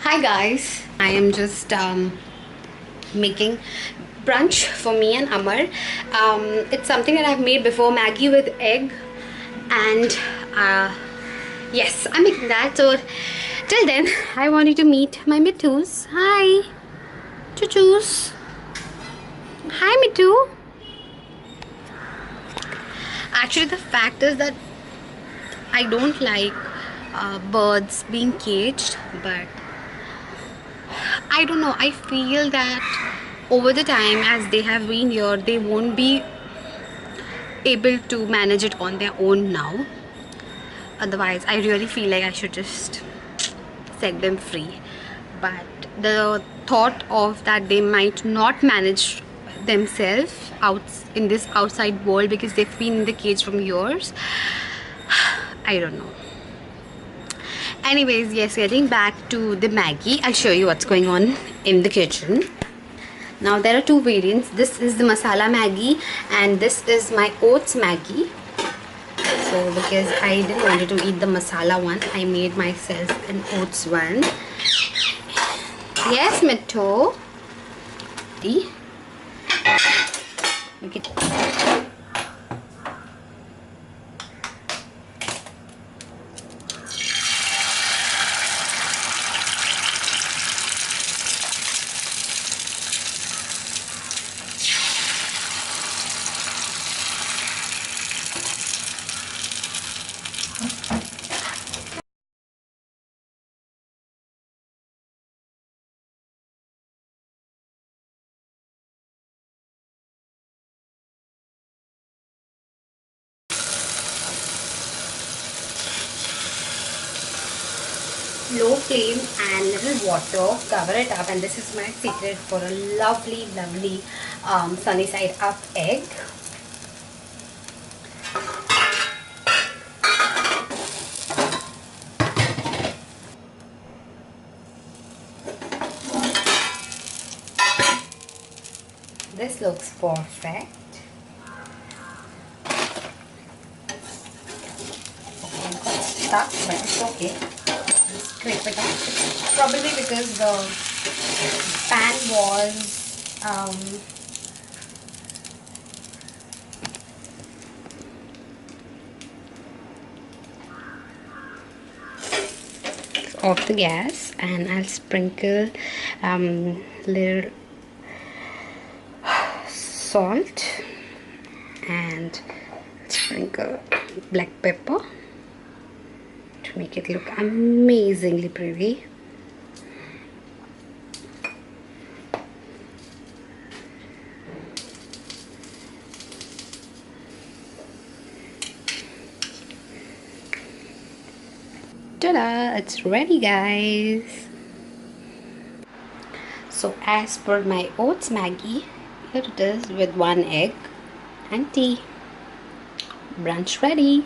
Hi guys, I am just making brunch for me and Amar. It's something that I've made before, Maggie with egg, and yes, I'm making that. So till then, I want you to meet my Mittus. Hi, Choo-choos. Hi, Mittu. Actually, the fact is that I don't like birds being caged, but I don't know, I feel that over the time as they have been here, they won't be able to manage it on their own now. Otherwise, I really feel like I should just set them free. But the thought of that they might not manage themselves out in this outside world because they've been in the cage from years, I don't know. Anyways, yes, getting back to the Maggie, I'll show you what's going on in the kitchen. Now there are two variants. This is the masala Maggie and this is my oats Maggie. So because I didn't want to eat the masala one, I made myself an oats one. Yes, Mitto. Okay. Low flame and little water, cover it up, and this is my secret for a lovely sunny side up egg. This looks perfect. Okay, it got stuck, but it's okay. Scrape it off. Probably because the pan was off the gas, and I'll sprinkle little salt and sprinkle black pepper to make it look amazingly pretty. Ta-da! It's ready, guys. So as per my oats Maggie, here it is with one egg and tea. Brunch ready.